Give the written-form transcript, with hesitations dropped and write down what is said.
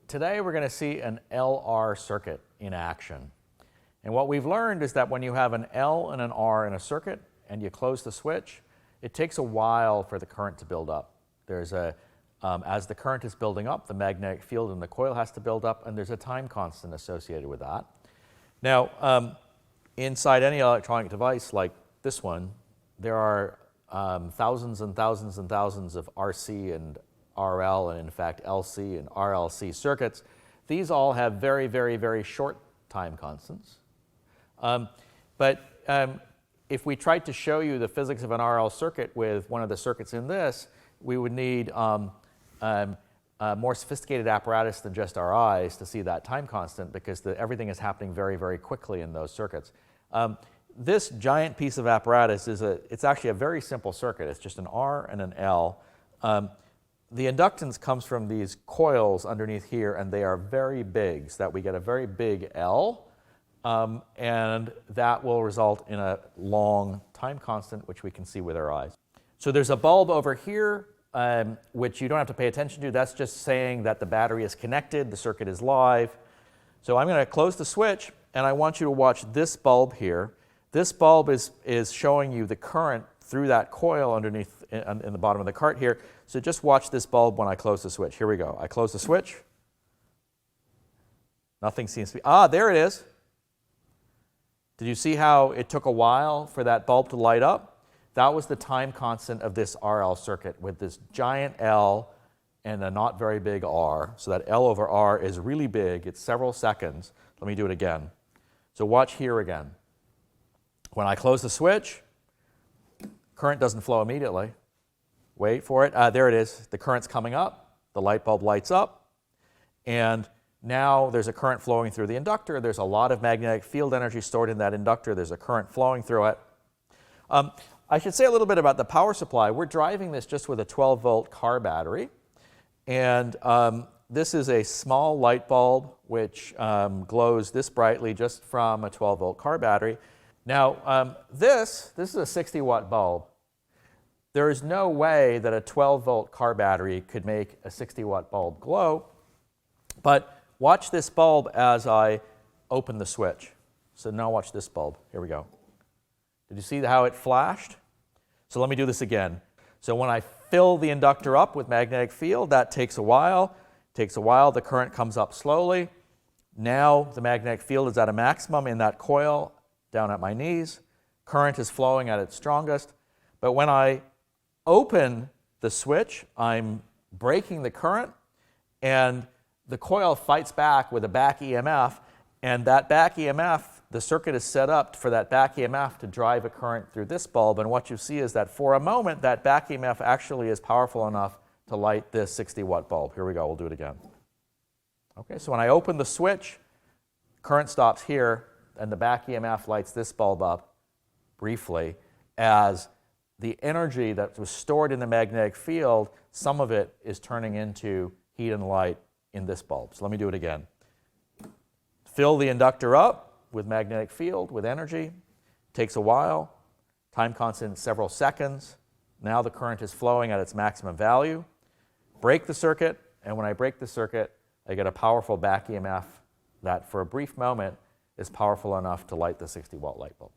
Today we're going to see an LR circuit in action. And what we've learned is that when you have an L and an R in a circuit and you close the switch, it takes a while for the current to build up. As the current is building up, the magnetic field in the coil has to build up, and there's a time constant associated with that. Now, inside any electronic device like this one, there are thousands and thousands and thousands of RC and RL, and in fact LC and RLC circuits. These all have very, very, very short time constants. If we tried to show you the physics of an RL circuit with one of the circuits in this, we would need more sophisticated apparatus than just our eyes to see that time constant, because everything is happening very, very quickly in those circuits. This giant piece of apparatus it's actually a very simple circuit. It's just an R and an L. The inductance comes from these coils underneath here, and they are very big, so that we get a very big L, and that will result in a long time constant, which we can see with our eyes. So there's a bulb over here, which you don't have to pay attention to. That's just saying that the battery is connected, the circuit is live. So I'm going to close the switch, and I want you to watch this bulb here. This bulb is showing you the current through that coil underneath in the bottom of the cart here. So just watch this bulb when I close the switch. Here we go. I close the switch. Nothing seems to be... there it is. Did you see how it took a while for that bulb to light up? That was the time constant of this RL circuit with this giant L and a not very big R. So that L over R is really big. It's several seconds. Let me do it again. So watch here again. When I close the switch, current doesn't flow immediately. Wait for it. There it is. The current's coming up. The light bulb lights up. And now there's a current flowing through the inductor. There's a lot of magnetic field energy stored in that inductor. There's a current flowing through it. I should say a little bit about the power supply. We're driving this just with a 12-volt car battery. And this is a small light bulb which glows this brightly just from a 12-volt car battery. Now, this is a 60-watt bulb. There is no way that a 12-volt car battery could make a 60-watt bulb glow. But watch this bulb as I open the switch. So now watch this bulb. Here we go. Did you see how it flashed? So let me do this again. So when I fill the inductor up with magnetic field, that takes a while. The current comes up slowly. Now the magnetic field is at a maximum in that coil down at my knees. Current is flowing at its strongest. But when I open the switch, I'm breaking the current, and the coil fights back with a back EMF, and that back EMF, the circuit is set up for that back EMF to drive a current through this bulb, and what you see is that for a moment, that back EMF actually is powerful enough to light this 60-watt bulb. Here we go, we'll do it again. Okay, so when I open the switch, current stops here, and the back EMF lights this bulb up briefly as the energy that was stored in the magnetic field, some of it is turning into heat and light in this bulb. So let me do it again. Fill the inductor up with magnetic field, with energy. Takes a while. Time constant several seconds. Now the current is flowing at its maximum value. Break the circuit, and when I break the circuit, I get a powerful back EMF that for a brief moment is powerful enough to light the 60-watt light bulb.